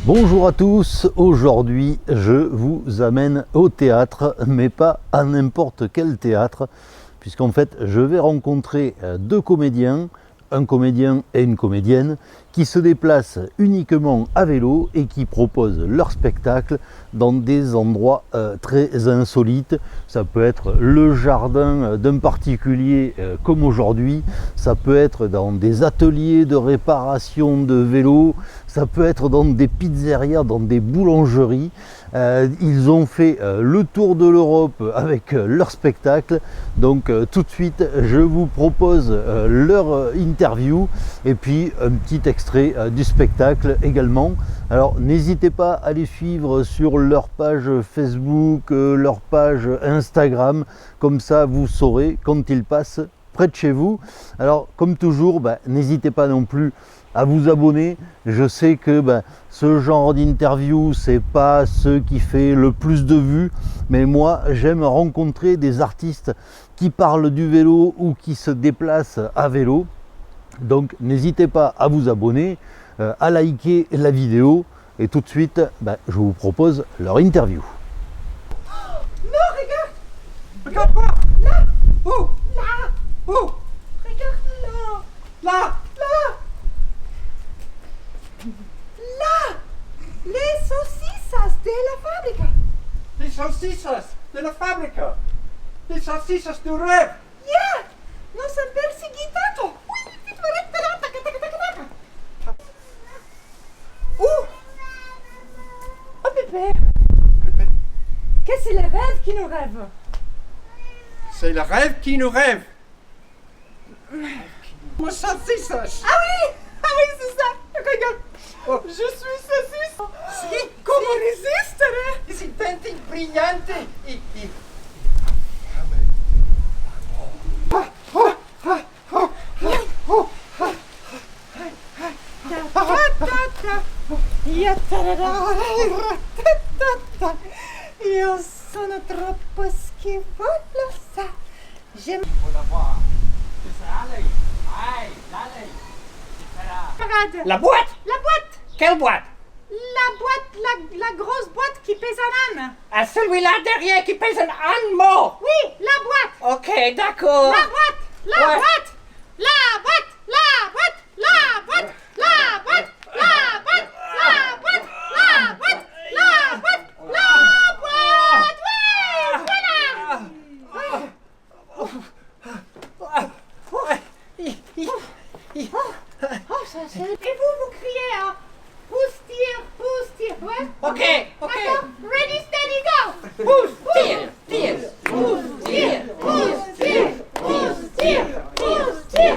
Bonjour à tous, aujourd'hui je vous amène au théâtre, mais pas à n'importe quel théâtre, puisqu'en fait je vais rencontrer deux comédiens, un comédien et une comédienne, qui se déplacent uniquement à vélo et qui proposent leur spectacle dans des endroits très insolites. Ça peut être le jardin d'un particulier comme aujourd'hui, ça peut être dans des ateliers de réparation de vélos, ça peut être dans des pizzerias, dans des boulangeries. Ils ont fait le tour de l'Europe avec leur spectacle. Donc tout de suite, je vous propose leur interview et puis un petit extrait du spectacle également. Alors n'hésitez pas à les suivre sur leur page Facebook, leur page Instagram. Comme ça, vous saurez quand ils passent près de chez vous. Alors comme toujours, n'hésitez pas non plus à vous abonner. Je sais que ce genre d'interview, c'est pas ce qui fait le plus de vues, mais moi j'aime rencontrer des artistes qui parlent du vélo ou qui se déplacent à vélo. Donc n'hésitez pas à vous abonner, à liker la vidéo, et tout de suite je vous propose leur interview. Non, regarde! Regarde-moi! Là! Où? Là! Où? Regarde là! Là! Là! Là! Les saucisses de la fábrica! Les saucisses de la fábrica! Les saucisses du rêve! Yeah! Nos han perseguido! Où? Oh Pépé! Pépé, Qu'est-ce que c'est le rêve qui nous rêve? c'est le rêve qui nous rêve! Nos saucisses! Ah oui! Ah oui, c'est ça! Regarde! Oh. Je suis saucisse! Si, Comment resistere? c'est tenti brillante! Io sono troppo schifosa. J'aime. Regarde. La boîte! La boîte. Quelle boîte? La boîte, la grosse boîte qui pèse un âne. À celui-là derrière qui pèse un âne mort! Oui, la boîte. Ok, d'accord! La boîte. La Ouais. boîte. La boîte. La boîte. La boîte. La boîte. La boîte. La boîte. La boîte. La boîte. La boîte. Oui, voilà. Oh, ça c'est. Et vous criez, hein. Pousse, tire, ouais. Ok, ok! D'accord. Ready, steady, go. Pousse, tire, tire! Pousse, tire, pousse, tire, pousse, tire, pousse, tire.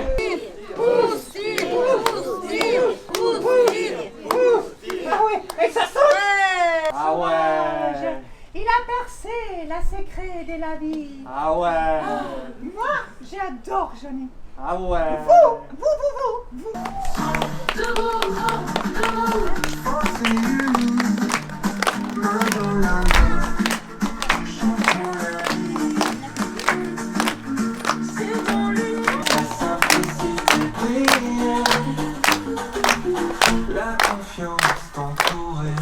Pousse, tire, pousse, tire, pousse, tire, pousse, tire. Ah ouais. Et ça saute! Ah ouais! Il a percé la secret de la vie. Ah ouais! Moi, j'adore Johnny. Ah ouais! Vous. La confiance t'entourer.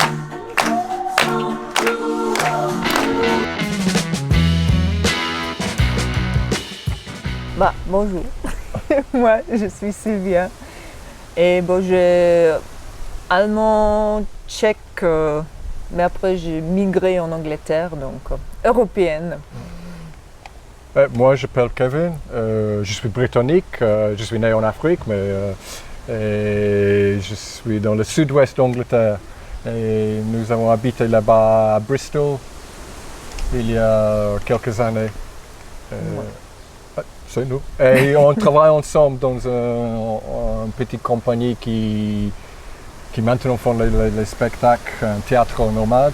Bonjour, moi je suis Sylvia et j'ai allemand, tchèque, mais après j'ai migré en Angleterre, donc européenne. Moi, je m'appelle Kevin, je suis britannique, je suis né en Afrique, mais et je suis dans le sud-ouest d'Angleterre. Et nous avons habité là-bas à Bristol il y a quelques années. C'est nous. Et on travaille ensemble dans une petite compagnie qui maintenant font les spectacles, un théâtre nomade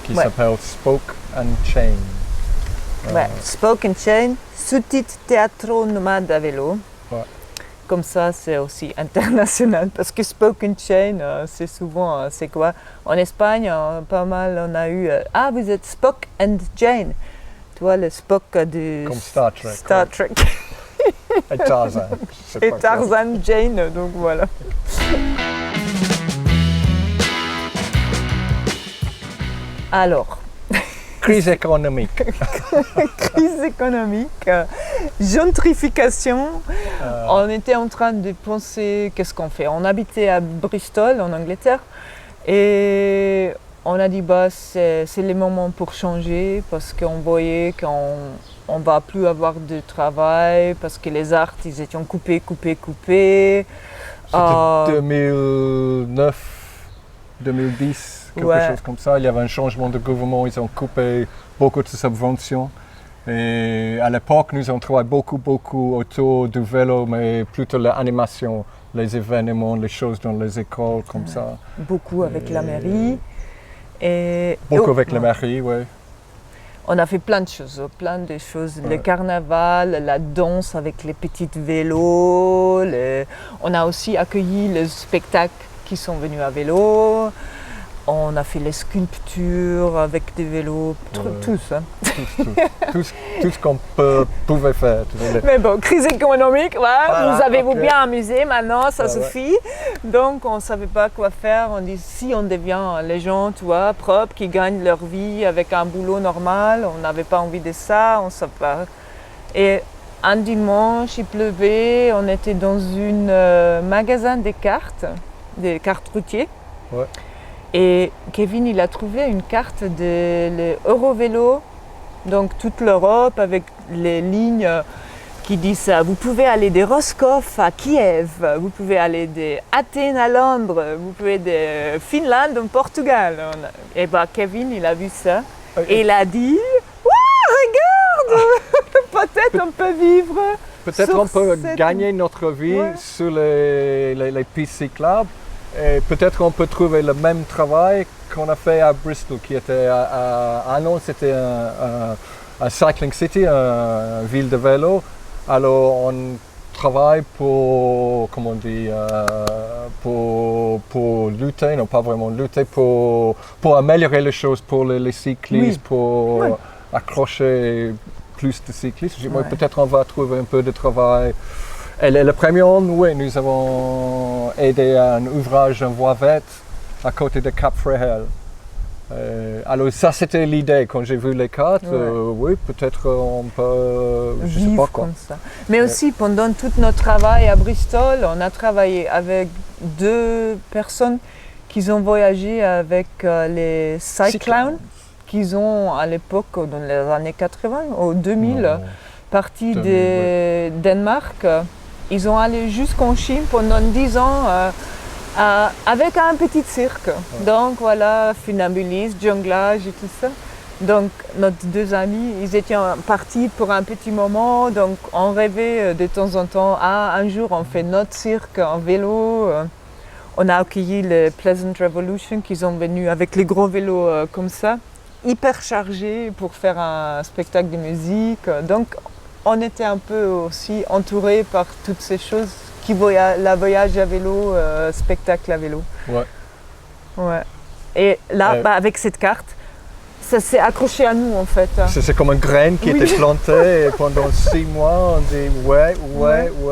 qui s'appelle Spoke and Chain. Spoke and Chain, sous-titre Teatro Nomade à vélo. Ouais. Comme ça, c'est aussi international parce que Spoke and Chain, c'est souvent, c'est quoi? En Espagne, pas mal, on a eu vous êtes Spoke and Jane. Tu vois, le Spock de Comme Star Trek. Star Trek. Et Tarzan. Et Tarzan, Jane, donc voilà. Alors, Crise économique. crise économique, gentrification. On était en train de penser qu'est-ce qu'on fait. On habitait à Bristol, en Angleterre, et on a dit bah c'est le moment pour changer parce qu'on voyait qu'on va plus avoir de travail parce que les arts ils étaient coupés. C'était 2009, 2010, quelque Ouais. chose comme ça. Il y avait un changement de gouvernement, ils ont coupé beaucoup de subventions. Et à l'époque, nous avons travaillé beaucoup autour du vélo, mais plutôt l'animation, les événements, les choses dans les écoles, comme ça. Beaucoup avec la mairie. Et Beaucoup avec la mairie, oui. On a fait plein de choses. Le carnaval, la danse avec les petits vélos. On a aussi accueilli les spectacles qui sont venus à vélo. On a fait les sculptures avec des vélos, tout ça. Tout ce qu'on pouvait faire. Mais bon, crise économique, Voilà, vous avez-vous ok. bien amusé maintenant, ça Ouais. suffit. Donc on ne savait pas quoi faire. On dit si on devient les gens, tu vois, propres, qui gagnent leur vie avec un boulot normal, on n'avait pas envie de ça, on ne savait pas. Et un dimanche, il pleuvait, on était dans un magasin des cartes routiers. Ouais. Et Kevin, il a trouvé une carte de l'Eurovélo, donc toute l'Europe avec les lignes qui disent vous pouvez aller de Roscoff à Kiev, vous pouvez aller d'Athènes à Londres, vous pouvez de Finlande en Portugal. Et bah Kevin, il a vu ça et il a dit regarde, peut-être on peut vivre. Peut-être sur on peut cette- gagner notre vie Ouais. sur les pistes cyclables. Et peut-être on peut trouver le même travail qu'on a fait à Bristol, qui était non, c'était un cycling city, une ville de vélo. Alors on travaille pour, comment on dit, pour lutter, non pas vraiment lutter, pour améliorer les choses pour les cyclistes, Oui. pour Ouais. accrocher plus de cyclistes. Ouais. Peut-être on va trouver un peu de travail. Et le premier an, oui, nous avons aidé à un ouvrage en voie verte à côté de Cap Fréhel. Alors ça, c'était l'idée. Quand j'ai vu les cartes, Ouais. oui, peut-être on peut, je sais Vivre pas quoi. comme ça. Mais aussi, pendant tout notre travail à Bristol, on a travaillé avec 2 personnes qui ont voyagé avec les Cyclones, qu'ils ont à l'époque, dans les années 80 ou 2000, Non. partis 2000, de Danemark. Ils ont allé jusqu'en Chine pendant 10 ans avec un petit cirque. Donc voilà, funambulisme, jonglage et tout ça. Donc nos 2 amis, ils étaient partis pour un petit moment, donc on rêvait de temps en temps, un jour on fait notre cirque en vélo. On a accueilli les Pleasant Revolution qui sont venus avec les gros vélos comme ça, hyper chargés pour faire un spectacle de musique. Donc on était un peu aussi entourés par toutes ces choses la voyage à vélo, spectacle à vélo. Ouais. Ouais. Et là, avec cette carte, ça s'est accroché à nous en fait. C'est comme une graine qui Oui. était plantée et pendant 6 mois, on dit ouais.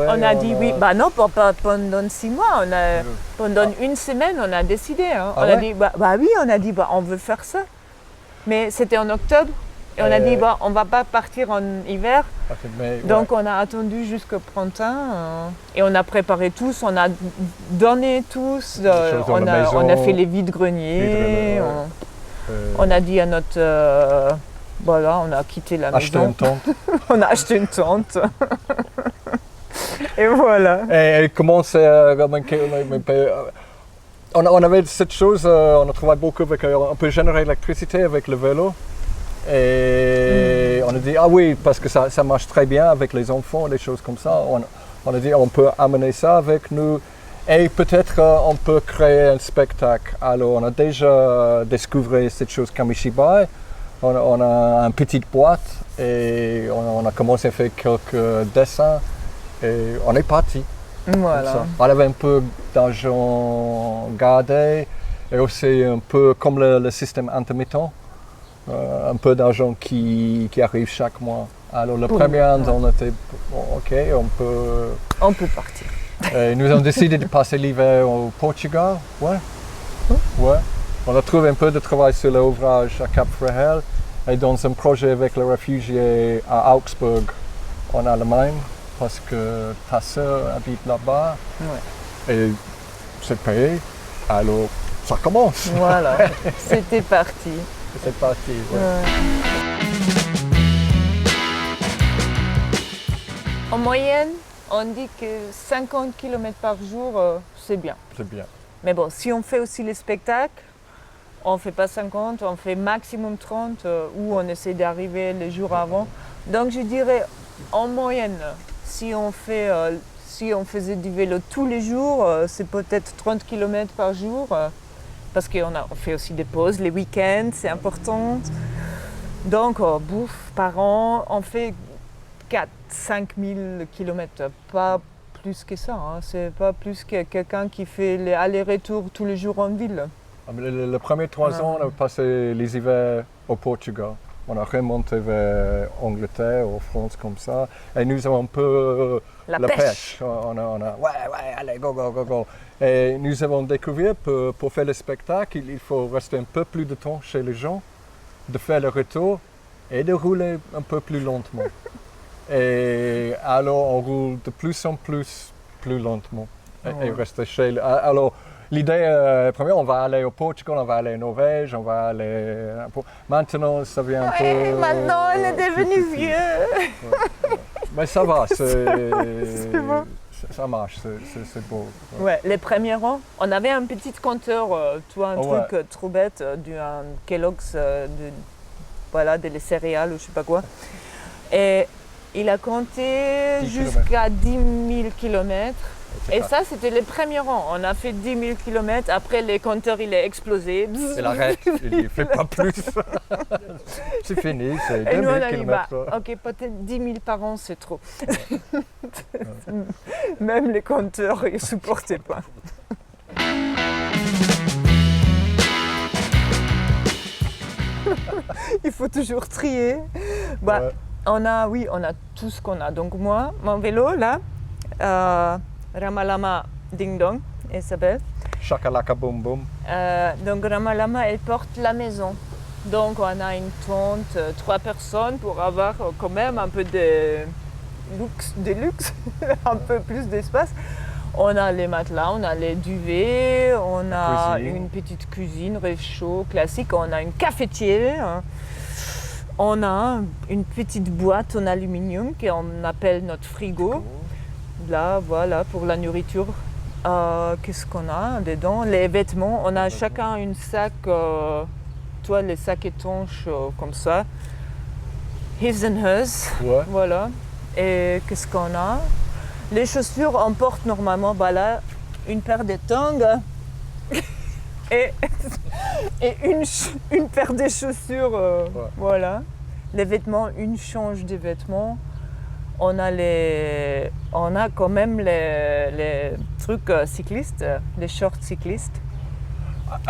On a dit oui, bah non, pas pendant 6 mois, pendant une semaine, on a décidé. Hein. Ah On a ouais? dit, oui, on a dit, on veut faire ça. Mais c'était en octobre et on a dit, on va pas partir en hiver. Mais, Donc on a attendu jusqu'au printemps et on a préparé tous, on a donné tous, choses dans la maison. on a fait les vides-greniers, on a dit à notre... voilà, on a quitté la acheter maison. une tente. On a acheté une tente. Et voilà. Et comment c'est... on avait cette chose, on a travaillé beaucoup avec... on peut générer l'électricité avec le vélo. Et on a dit, ah oui, parce que ça marche très bien avec les enfants, des choses comme ça. On a dit, on peut amener ça avec nous. Et peut-être on peut créer un spectacle. Alors on a déjà découvert cette chose Kamishibai. On a une petite boîte et on a commencé à faire quelques dessins. Et on est parti. Voilà. Ça. On avait un peu d'argent gardé et aussi un peu comme le système intermittent, un peu d'argent qui arrive chaque mois. Alors le premier an, on était ok, on peut partir. Et nous avons décidé de passer l'hiver au Portugal. Ouais. On a trouvé un peu de travail sur l'ouvrage à Cap Fréhel et dans un projet avec les réfugiés à Augsburg en Allemagne parce que ta sœur habite là-bas et c'est payé, alors ça commence. Voilà, c'était parti. C'est parti. Ouais. En moyenne, on dit que 50 km par jour, c'est bien. C'est bien. Mais bon, si on fait aussi les spectacles, on ne fait pas 50, on fait maximum 30 ou on essaie d'arriver les jours avant. Donc je dirais en moyenne, si on faisait du vélo tous les jours, c'est peut-être 30 km par jour. Parce qu'on fait aussi des pauses, les week-ends, c'est important. Donc, par an, on fait 4-5 000 km, pas plus que ça. Hein. C'est pas plus que quelqu'un qui fait les allers-retours tous les jours en ville. Les premiers 3 ans, on a passé les hivers au Portugal. On a remonté vers Angleterre, ou France comme ça. Et nous avons un peu La la pêche. pêche. On a allez, go, go, go, go. Et nous avons découvert pour faire le spectacle, il faut rester un peu plus de temps chez les gens, de faire le retour et de rouler un peu plus lentement. Et alors on roule de plus en plus lentement et rester chez les... Alors l'idée première, on va aller au Portugal, on va aller en Norvège, on va aller... Maintenant ça vient un peu... Maintenant, on est devenu vieux. Ouais. Mais ça va, C'est bon. Ça marche, c'est beau. Ouais, les premiers rangs, on avait un petit compteur, un truc trop bête, un Kellogg's, des céréales ou je sais pas quoi. Et il a compté 10 jusqu'à 10 000 km. Et ça. ça, c'était les premiers rangs. On a fait 10 000 km. Après, le compteur, il a explosé. Il arrête, il ne fait pas plus. C'est fini, c'est 2000 Et nous, on a dit, km. ok, peut-être 10 000 par an, c'est trop. Même les compteurs, ils ne supportaient pas. Il faut toujours trier. Ouais. On a tout ce qu'on a. Donc moi, mon vélo, là, Ramalama Ding Dong, elle s'appelle. Chakalaka boum boum. Donc Ramalama, elle porte la maison. Donc on a une tente, 3 personnes pour avoir quand même un peu de luxe, un peu plus d'espace. On a les matelas, on a les duvets, on a cuisine. une petite cuisine réchaud classique, on a une cafetière, on a une petite boîte en aluminium qu'on appelle notre frigo. Là, voilà, pour la nourriture. Qu'est-ce qu'on a dedans? Les vêtements, on a chacun un sac, les sacs étanches comme ça. His and hers, Ouais. voilà. Et qu'est-ce qu'on a? Les chaussures, on porte normalement, là, une paire de tongs et une paire de chaussures, voilà. Les vêtements, une change de vêtements. On a quand même les trucs cyclistes, les shorts cyclistes.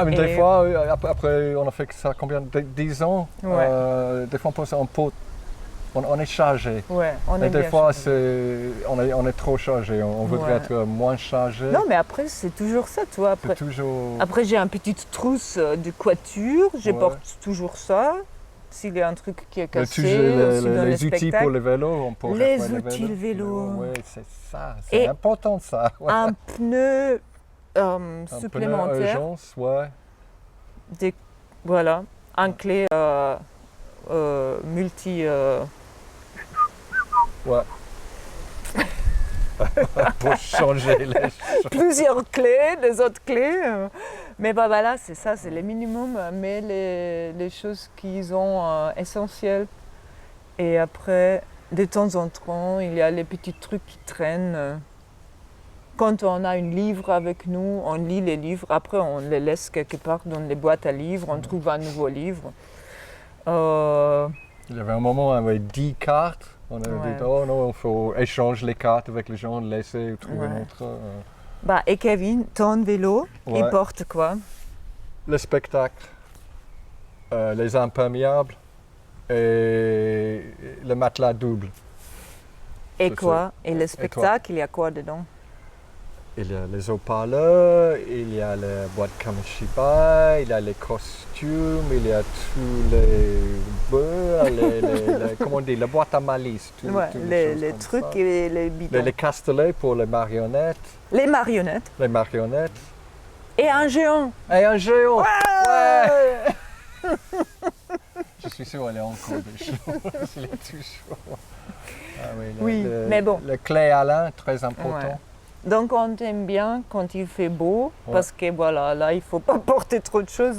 Mais Et- des fois, après, on a fait ça combien? 10 ans. Ouais. Des fois, on est chargé. Ouais, on Mais est des bien fois, chargé. on est trop chargé. On voudrait Ouais. être moins chargé. Non, mais après, c'est toujours ça, toi. C'est toujours... Après, j'ai une petite trousse de coiture, je Ouais. porte toujours ça. S'il y a un truc qui est Mais cassé, toujours aussi dans les outils spectacles. pour le vélo, on peut Les réparer outils, le vélo. Oui, c'est ça, c'est Et important ça. Ouais. Un pneu Un pneu supplémentaire, urgence, ouais. voilà, un clé multi. Ouais. Pour changer les choses. Plusieurs clés, des autres clés. Mais voilà, c'est ça, c'est les minimums, mais les choses qui sont essentielles. Et après, de temps en temps, il y a les petits trucs qui traînent. Quand on a un livre avec nous, on lit les livres. Après, on les laisse quelque part dans les boîtes à livres. On trouve un nouveau livre. Il y avait un moment avec 10 cartes. On a Ouais. dit, oh non, il faut échanger les cartes avec les gens, laisser ou trouver Ouais. notre... Et Kevin, ton vélo, il Ouais. porte quoi? Le spectacle, les imperméables et le matelas double. Et C'est quoi? Et le toi? spectacle, il y a quoi dedans? il y a les haut-parleurs, il y a les boîtes Kamishibai, il y a les costumes, il y a tous les beurres, comment on dit, les boîtes à malice. Ouais, les trucs et les bidons. Les castelets pour les marionnettes. Les marionnettes. Les marionnettes. Et un géant. Et un géant. Ouais. Je suis sûr qu'elle est encore des choses. Il est toujours. Ah Oui, mais bon. Le clé à lin, très important. Ouais. Donc on aime bien quand il fait beau, Ouais. parce que voilà, là il ne faut pas porter trop de choses.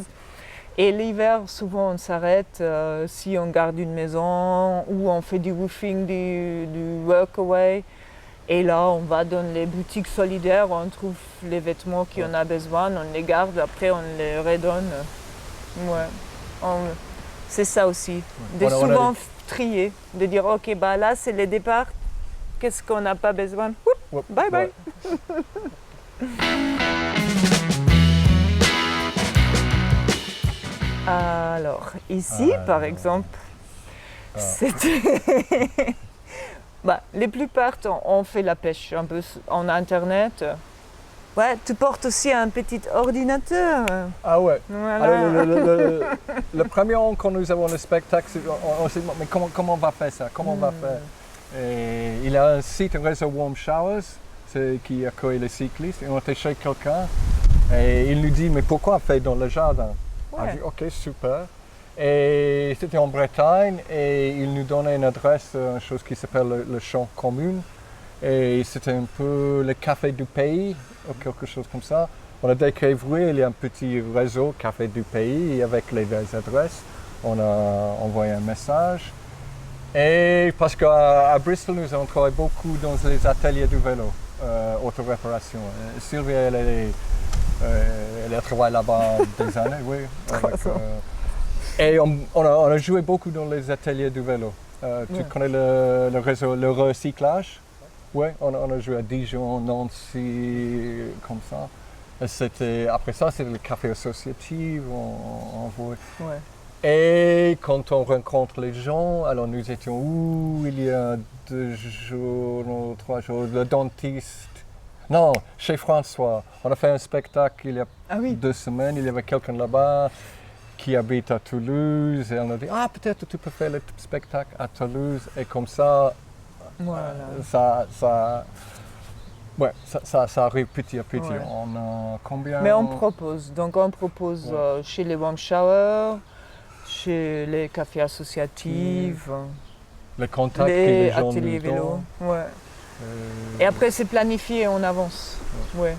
Et l'hiver, souvent on s'arrête si on garde une maison ou on fait du roofing, du workaway. Et là, on va dans les boutiques solidaires, on trouve les vêtements qu'on a besoin, on les garde, après on les redonne. Ouais. C'est ça aussi, de On a souvent trier, de dire ok, bah là c'est le départ, qu'est-ce qu'on n'a pas besoin? Oup, bye bye. Ouais. Alors, ici par exemple, c'était. Bah, les plupart, on fait la pêche un peu en internet. Ouais, tu portes aussi un petit ordinateur. Ah ouais. Voilà. Alors, le premier an quand nous avons le spectacle, on s'est dit, mais comment on va faire ça? Comment on va faire? Et il y a un site, un réseau Warm Showers, qui accueille les cyclistes. Et on était chez quelqu'un et il nous dit, mais pourquoi faire dans le jardin? Ouais. On a dit, ok, super. Et c'était en Bretagne et il nous donnait une adresse, une chose qui s'appelle le champ commune. Et c'était un peu le café du pays, ou quelque chose comme ça. On a découvert, il y a un petit réseau café du pays avec les adresses. On a envoyé un message. Et parce qu'à Bristol, nous avons travaillé beaucoup dans les ateliers du vélo, auto-réparation. Sylvie, elle a travaillé là-bas des années, oui. Et on a joué beaucoup dans les ateliers du vélo. Tu connais le réseau, le recyclage? Oui, on a joué à Dijon, Nancy, comme ça. Et après ça, c'était le café associatif. Ouais. Et quand on rencontre les gens, alors nous étions où il y a 2 jours, 3 jours, le dentiste. Non, chez François. On a fait un spectacle il y a 2 semaines. Il y avait quelqu'un là-bas qui habite à Toulouse. Et on a dit, peut-être tu peux faire le spectacle à Toulouse. Et comme ça, voilà. ça arrive petit à petit. Ouais. On a combien? Mais on propose. Donc on propose chez les Warm Showers, chez les cafés associatifs, les contacts que les les gens ateliers nous vélo. donnent. Ouais. Et après c'est planifié en avance. Ouais.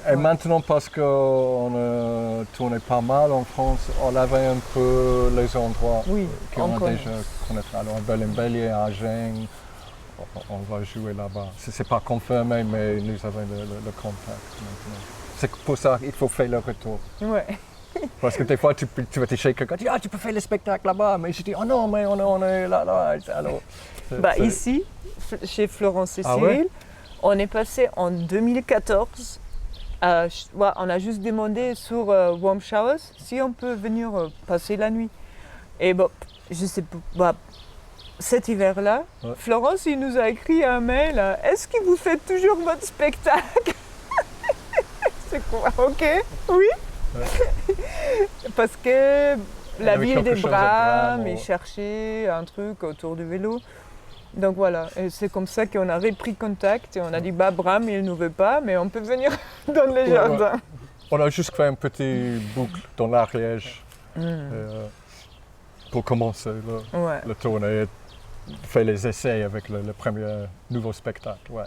Et maintenant, parce qu'on a tourné pas mal en France, on avait un peu les endroits qu'on a déjà connaître. Alors à Belin-Bélier, à Agen, on va jouer là-bas. C'est pas confirmé, mais nous avons le contact maintenant. C'est pour ça qu'il faut faire le retour. Ouais. Parce que des fois, tu vas te chez quelqu'un, tu dis, tu peux faire le spectacle là-bas. Mais je dis, non, mais on est là. Alors, ici, chez Florence et Cyril, ouais? on est passé en 2014. On a juste demandé sur Warm Showers si on peut venir passer la nuit. Et bon, je sais pas. Cet hiver-là, Florence il nous a écrit un mail. Est-ce que vous faites toujours votre spectacle? C'est quoi? Ok, oui. Ouais. Parce que la ville des Brames, il cherchait un truc autour du vélo. Donc voilà, et c'est comme ça qu'on a repris contact et on a dit Bram il ne veut pas, mais on peut venir dans les jardins. Ouais. On a juste fait un petit boucle dans l'Ariège pour commencer le tournée et faire les essais avec le premier nouveau spectacle. Ouais.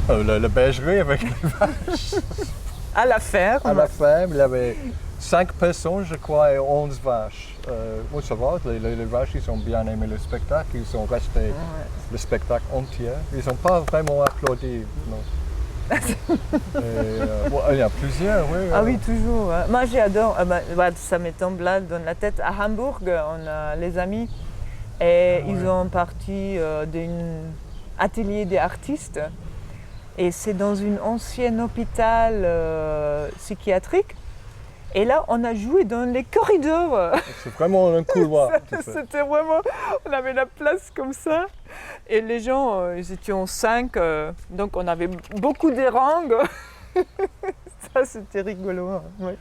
La bergerie avec les vaches. À la ferme. À la ferme, il y avait 5 personnes, je crois, et 11 vaches. Bon, ça va, les vaches, ils ont bien aimé le spectacle, ils ont resté le spectacle entier. Ils n'ont pas vraiment applaudi, non. Il y a plusieurs, oui. Ah oui, toujours. Moi, j'adore. Ça me tombe là dans la tête. À Hambourg, on a les amis et ils ont parti d'un atelier des artistes. Et c'est dans un ancien hôpital psychiatrique. Et là, on a joué dans les corridors. C'est vraiment un couloir. tu sais. C'était vraiment, on avait la place comme ça. Et les gens, ils étaient 5, donc on avait beaucoup d'érangs. Ça, c'était rigolo. Hein. Ouais.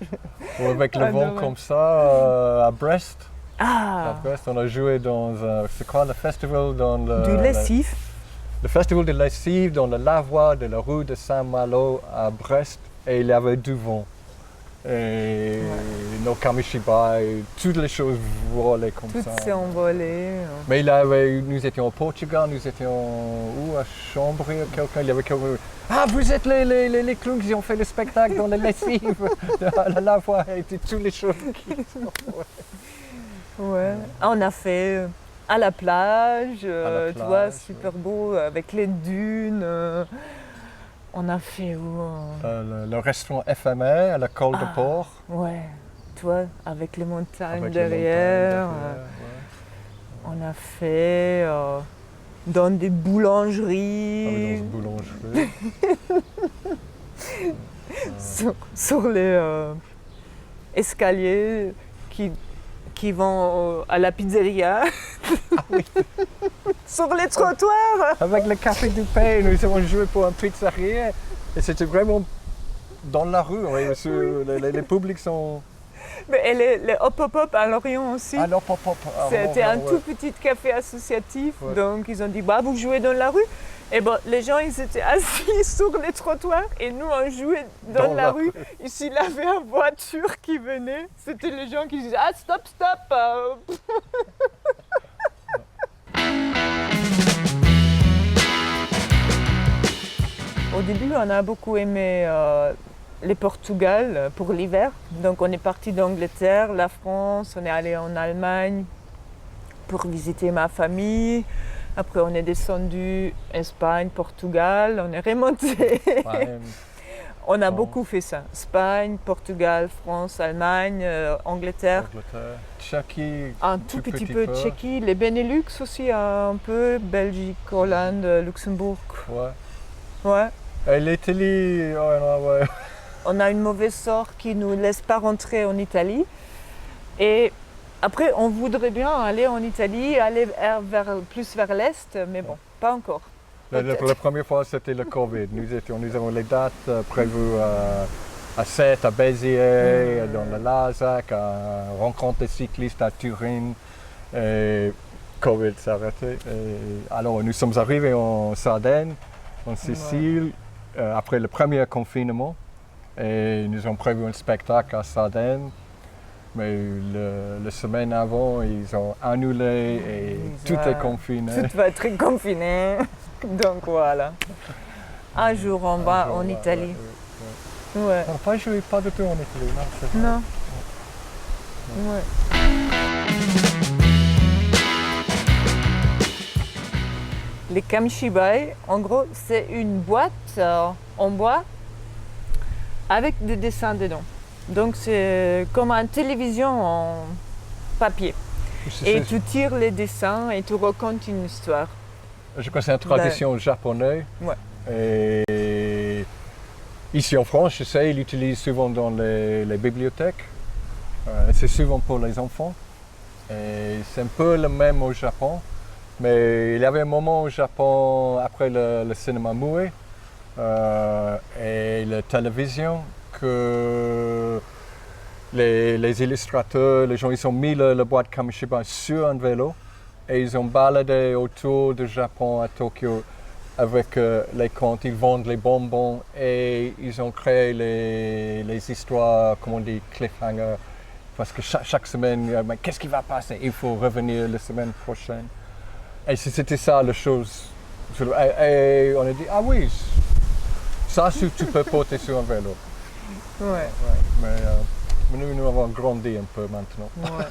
Ou avec le vent Adoré. comme ça, à Brest. À Ah, Brest, on a joué dans, c'est quoi le festival dans du lessif. le festival de lessive dans le lavoie de la rue de Saint-Malo à Brest. Et il y avait du vent. Et nos kamishiba, et toutes les choses volaient comme Tout ça. s'est envolé. Mais nous étions au Portugal, nous étions où, à Chambry, quelqu'un, il y avait quelqu'un. Ah, vous êtes les clowns qui ont fait le spectacle dans la lessive, la lavoie, et toutes les choses qui Ouais. On a fait à la plage, la tu vois, plage, super beau, avec les dunes. On a fait où le restaurant éphémère à la Col de Port. Ouais, tu vois, avec les montagnes Avec les derrière. montagnes On a fait dans des boulangeries, ouais. Dans une boulangerie. sur les escaliers qui vont à la pizzeria. Sur les trottoirs. Avec le café du pain, nous avons joué pour un pizzeria. Et c'était vraiment dans la rue. Ouais, les publics sont. Et les hop hop hop à Lorient aussi. Alors, pop, pop. C'était un tout petit café associatif, Ouais. donc ils ont dit bah vous jouez dans la rue. Et bon, les gens ils étaient assis sur les trottoirs et nous on jouait dans la rue. Ici il y avait une voiture qui venait, c'était les gens qui disaient ah stop stop. Au début on a beaucoup aimé les Portugal pour l'hiver, donc on est parti d'Angleterre, la France, on est allé en Allemagne pour visiter ma famille. Après, on est descendu Espagne, Portugal, on est remonté. Ouais, On a France. beaucoup fait ça. Espagne, Portugal, France, Allemagne, Angleterre. Angleterre, Tchéquie, Un tout petit peu Tchéquie, les Benelux aussi un peu, Belgique, Hollande, Luxembourg. Ouais. Ouais. Et l'Italie, ouais, non, ouais. On a une mauvaise sort qui ne nous laisse pas rentrer en Italie. Et après, on voudrait bien aller en Italie, aller plus vers l'Est, mais bon, pas encore. La première fois, c'était le Covid. Nous avons les dates prévues à Sète, à Béziers, dans le Larzac, à rencontre des cyclistes à Turin. Et Covid s'est arrêté. Et alors, nous sommes arrivés en Sardaigne, en Sicile, après le premier confinement. Et nous avons prévu un spectacle à Sardaigne. Mais la semaine avant, ils ont annulé et tout est confiné. Tout va être confiné. Donc voilà. Un jour, on va en Italie. Ouais. On n'a pas joué pas du tout en Italie, non, c'est vrai. Non. Ouais. Les kamishibai, en gros, c'est une boîte en bois avec des dessins dedans. Donc c'est comme une télévision en papier. Et tu tires les dessins et tu racontes une histoire. Je crois que c'est une tradition japonaise. Ouais. Et ici en France, je sais, ils l'utilisent souvent dans les bibliothèques. C'est souvent pour les enfants. Et c'est un peu le même au Japon. Mais il y avait un moment au Japon, après le cinéma muet et la télévision, que les illustrateurs, les gens, ils ont mis le boîte Kamishiba sur un vélo et ils ont baladé autour du Japon à Tokyo avec les contes. Ils vendent les bonbons et ils ont créé les histoires, comment on dit, cliffhanger. Parce que chaque semaine, qu'est-ce qui va passer? Il faut revenir la semaine prochaine. Et c'était ça la chose. Et on a dit, ah oui, ça tu peux porter sur un vélo. Ouais. Ouais, mais nous avons grandi un peu maintenant. Ouais.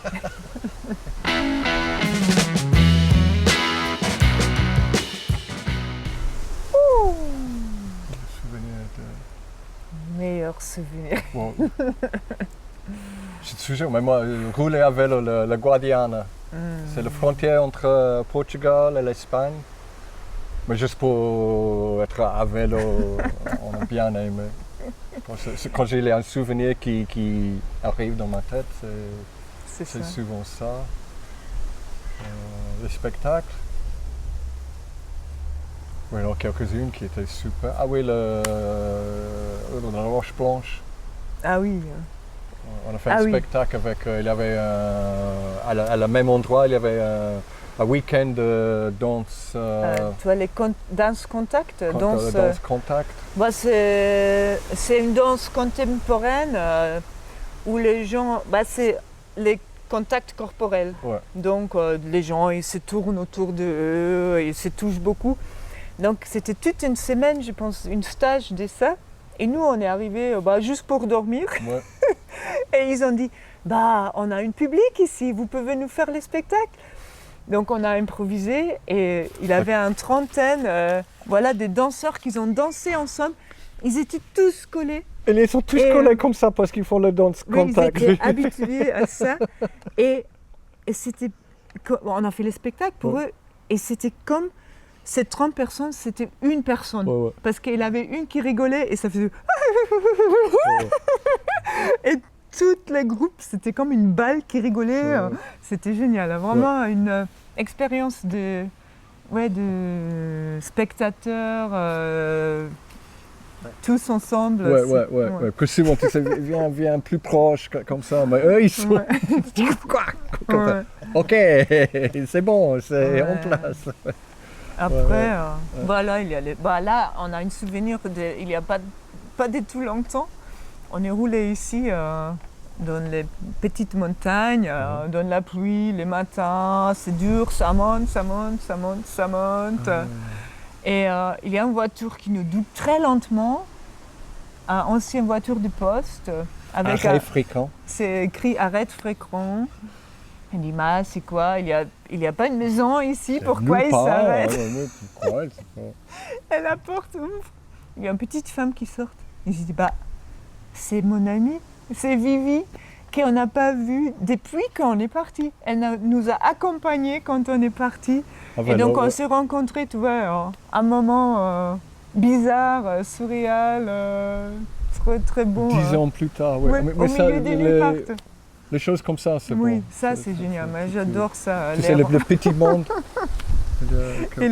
Meilleur souvenir. Bon. Je te souviens, mais moi, rouler à vélo, le Guadiana, c'est la frontière entre Portugal et l'Espagne. Mais juste pour être à vélo, on a bien aimé. Quand j'ai un souvenir qui arrive dans ma tête, C'est c'est ça. souvent ça. Les spectacles. Oui, alors quelques-unes qui étaient super. Ah oui, la Roche Blanche. Ah oui. On a fait Ah un oui. spectacle avec. Il y avait à le même endroit, il y avait un week-end de danse. Tu vois, les danse contact, danse. Danse contact. Bah, c'est une danse contemporaine où les gens, bah, c'est les contacts corporels. Ouais. Donc les gens ils se tournent autour d'eux, ils se touchent beaucoup. Donc c'était toute une semaine, je pense, une stage de ça. Et nous on est arrivés juste pour dormir. Ouais. Et ils ont dit, bah on a un public ici, vous pouvez nous faire les spectacles. Donc on a improvisé et il avait une trentaine, des danseurs qui ont dansé ensemble. Ils étaient tous collés. Et ils sont tous Et, collés comme ça parce qu'ils font le danse Oui, contact. ils étaient habitués à ça. Et c'était, on a fait les spectacles pour eux et c'était comme ces 30 personnes, c'était une personne. Ouais, ouais. Parce qu'il y avait une qui rigolait et ça faisait... Et tous les groupes, c'était comme une balle qui rigolait. Ouais. C'était génial. Vraiment une expérience de spectateurs, tous ensemble. Ouais. Que souvent, tu sais, viens plus proche, comme ça. Mais eux, ils sont. Ouais. Quoi Comme ça. Ouais. Ok, c'est bon, c'est Ouais. en place. Après, là, on a un souvenir il n'y a pas du tout longtemps. On est roulé ici dans les petites montagnes, dans la pluie, les matins, c'est dur, ça monte. Et il y a une voiture qui nous double très lentement, une ancienne voiture de poste, avec Arrêt fréquent. c'est écrit arrête fréquent. Il dit, mais c'est quoi, il y a pas une maison ici, pourquoi il s'arrête? Et la porte ouvre, il y a une petite femme qui sort. Et je dis, c'est mon amie, c'est Vivi, qu'on n'a pas vue depuis qu'on est parti. Elle nous a accompagnés quand on est parti. Et donc on s'est rencontrés, tu vois, un moment bizarre, surréal, très, très beau. 10 ans plus tard, oui. Ouais, au milieu des lucartes. Les choses comme ça, c'est Oui, bon. ça c'est génial, moi j'adore ça. Tu sais, le petit monde. Et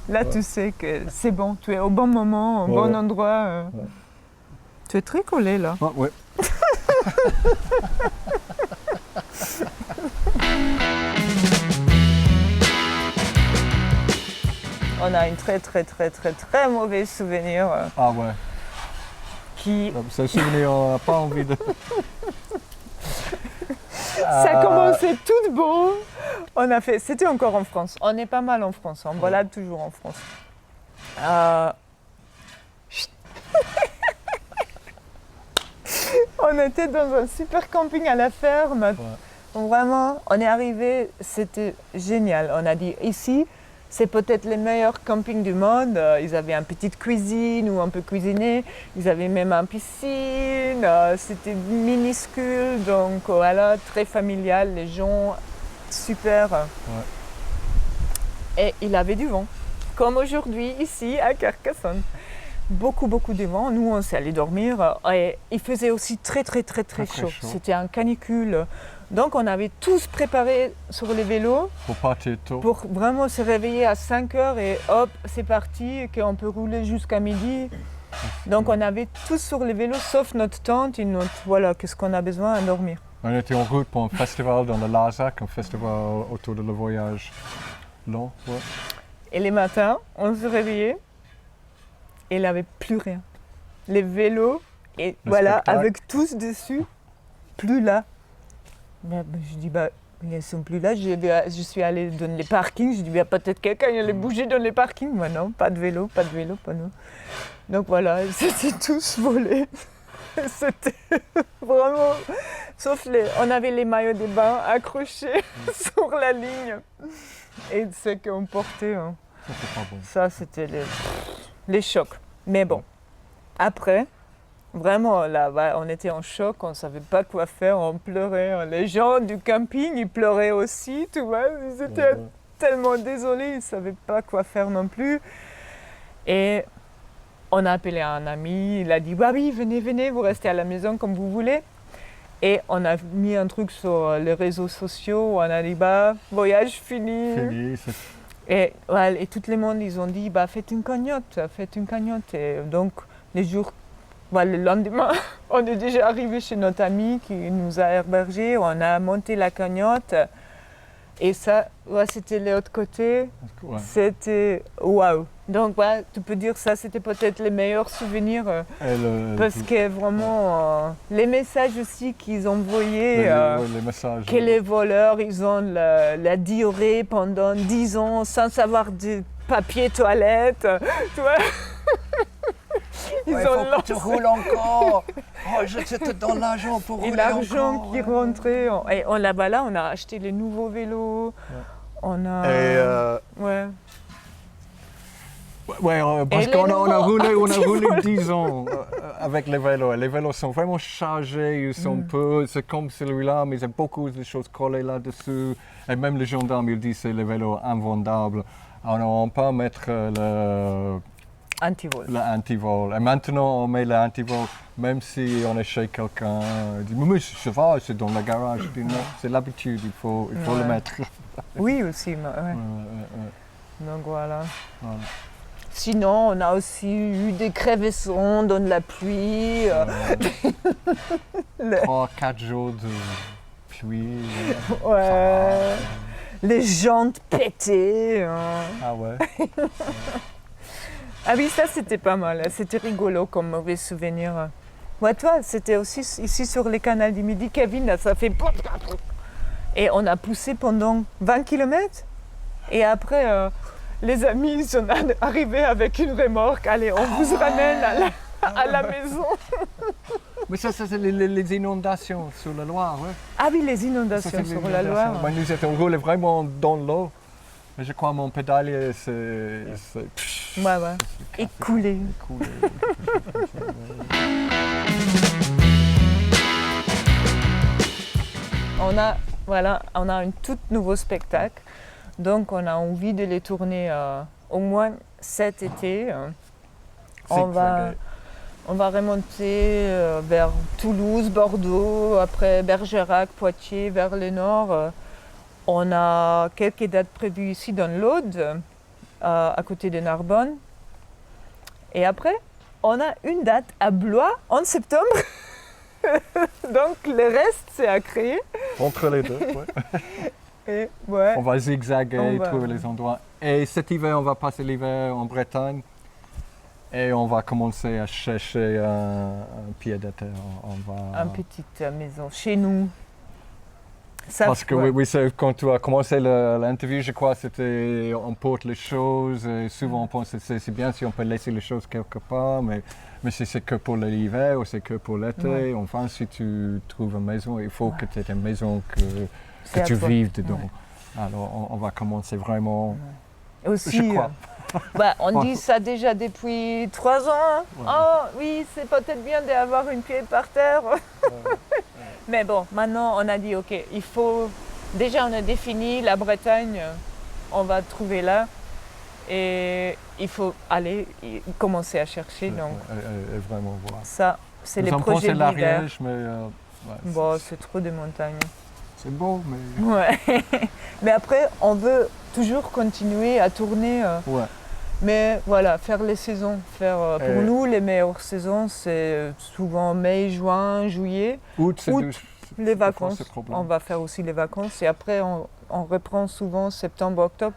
là, tu sais que c'est bon, tu es au bon moment, au bon endroit. Tu es très collé là. Ah, ouais. On a un très très très très très mauvais souvenir Ah ouais. qui... C'est un souvenir, on n'a pas envie de. Ça commençait tout beau. C'était encore en France. On est pas mal en France. On balade toujours en France. On était dans un super camping à la ferme. Donc vraiment, on est arrivé, c'était génial. On a dit ici, c'est peut-être les meilleurs campings du monde. Ils avaient une petite cuisine où on peut cuisiner. Ils avaient même une piscine. C'était minuscule, donc voilà, très familial. Les gens, super. Et il avait du vent, comme aujourd'hui ici à Carcassonne. Beaucoup de vent. Nous, on s'est allé dormir. Et il faisait aussi très chaud. C'était un canicule. Donc, on avait tous préparé sur les vélos Pour partir tôt. pour vraiment se réveiller à 5 heures et hop, c'est parti, et qu'on peut rouler jusqu'à midi. Donc, on avait tous sur les vélos, sauf notre tente et qu'est-ce qu'on a besoin à dormir. On était en route pour un festival dans le Larzac, un festival autour de le voyage long. Ouais. Et les matins, on se réveillait et il n'y avait plus rien. Les vélos, et spectacle. avec tous dessus, plus là. Je dis, ils ne sont plus là. Je suis allée dans les parkings. Je dis, peut-être quelqu'un allait bouger dans les parkings. Mais non, pas de vélo, pas de. Donc voilà, ils étaient tous volés. C'était vraiment... Sauf on avait les maillots de bain accrochés sur la ligne. Et ce qu'on portait, C'était pas bon. ça c'était les chocs. Mais bon, après, vraiment là, on était en choc, on ne savait pas quoi faire, on pleurait. Les gens du camping, ils pleuraient aussi, tu vois. Ils étaient tellement désolés, ils ne savaient pas quoi faire non plus. Et on a appelé un ami, il a dit bah oui, venez, vous restez à la maison comme vous voulez. Et on a mis un truc sur les réseaux sociaux, on a dit bah voyage fini. Et, ouais, et tout le monde, ils ont dit bah faites une cagnotte. Et donc le lendemain, on est déjà arrivé chez notre ami qui nous a hébergés, on a monté la cagnotte. Et ça, ouais, c'était l'autre côté, Ouais. c'était waouh. Donc ouais, tu peux dire ça, c'était peut-être les meilleurs souvenirs. Parce que vraiment, les messages aussi qu'ils envoyaient, les messages. que les voleurs, ils ont la diarrhée pendant 10 ans sans savoir du papier toilette, tu vois. Ils Il ont faut que tu lancé- roules encore. Oh, je te donne l'argent pour Et rouler l'argent encore. qui rentrait. Et on, là-bas, là, on a acheté les nouveaux vélos. On a... ouais. Ouais, parce Et qu'on les a, on a nouveaux roulé 10 ans avec les vélos. Les vélos sont vraiment chargés, ils sont peu, c'est comme celui-là, mais il y a beaucoup de choses collées là-dessus. Et même les gendarmes, ils disent que c'est les vélos invendables. Alors on peut mettre Antivol. l'antivol. Et maintenant, on met l'antivol, même si on est chez quelqu'un. Il dit, mais ça va, c'est dans le garage. Je dis, non, c'est l'habitude, il faut le Ouais. mettre. Oui, aussi. Ouais. Ouais. Donc voilà. Voilà. Sinon, on a aussi eu des crevaisons dans la pluie. 3-4 jours de pluie. Ouais. Les jantes pétées. Ah ouais. Ah oui, ça c'était pas mal. C'était rigolo comme mauvais souvenir. Ouais, toi, c'était aussi ici sur les canals du Midi. Kevin, là, ça fait... Et on a poussé pendant 20 km. Et après, les amis ils sont arrivés avec une remorque. Allez, on vous ramène à la maison. Mais ça, c'est les inondations sur la Loire. Ouais. Ah oui, les Ça, inondations c'est sur les la inondations. Loire. Ben, nous étions roulés vraiment dans l'eau. Mais je crois que mon pédalier, c'est Ouais, ouais. Écoulé. coulé. On a un tout nouveau spectacle. Donc, on a envie de les tourner au moins cet été. On va remonter vers Toulouse, Bordeaux, après Bergerac, Poitiers, vers le nord. On a quelques dates prévues ici dans l'Aude, à côté de Narbonne. Et après, on a une date à Blois en septembre. Donc le reste, c'est à créer. Entre les deux, ouais. Et, ouais. On va zigzaguer, On va- trouver les endroits. Et cet hiver, on va passer l'hiver en Bretagne. Et on va commencer à chercher un pied de terre. On va... Une petite maison chez nous. Ça, Parce que ouais. oui, c'est quand tu as commencé l'interview, je crois, c'était on porte les choses. Et souvent, on pense que c'est bien si on peut laisser les choses quelque part, mais si c'est que pour l'hiver ou c'est que pour l'été. Ouais. Enfin, si tu trouves une maison, il faut que tu aies une maison que C'est à tu toi. vives dedans. Ouais. Alors, on va commencer vraiment. Aussi, Je crois. on dit ça déjà depuis 3 ans. Hein. Ouais. Oh oui, c'est peut-être bien d'avoir une pied par terre. Mais bon, maintenant on a dit ok, il faut. Déjà on a défini la Bretagne, on va trouver là. Et il faut aller commencer à chercher. Donc Et vraiment voir. ça, c'est les Nous avons projets pensé d'hiver. l'Ariège, mais Bon, c'est trop de montagnes. c'est beau, mais Ouais. Mais après, on veut toujours continuer à tourner. ouais. Mais voilà, faire les saisons. Pour Et- nous, les meilleures saisons, c'est souvent mai, juin, juillet. Août, c'est Août, douce. Les Des fois, vacances. c'est problème. On va faire aussi les vacances. Et après, on reprend souvent septembre, octobre.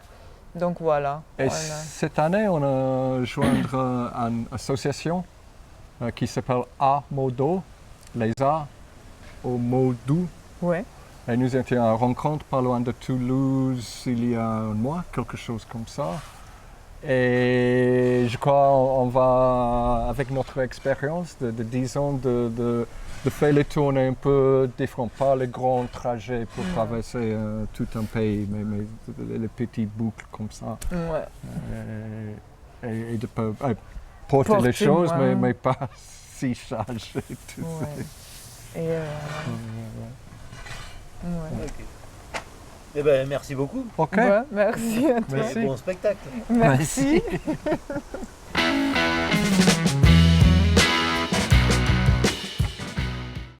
Donc voilà. Et Voilà. cette année, on a joindre une association qui s'appelle A-Modo, les A au Modou. Ouais. Et nous étions à une rencontre pas loin de Toulouse il y a un mois, quelque chose comme ça. Et je crois on va, avec notre expérience de 10 ans, de faire les tournées un peu différentes, pas les grands trajets pour traverser tout un pays, mais les petites boucles comme ça. Ouais. Et de porter les Porter, choses, ouais. mais pas si chargé. Tout ça. Ouais. Et ouais. Eh ben, merci beaucoup. Ok, Ouais, merci à toi. Merci. Et bon spectacle. Merci.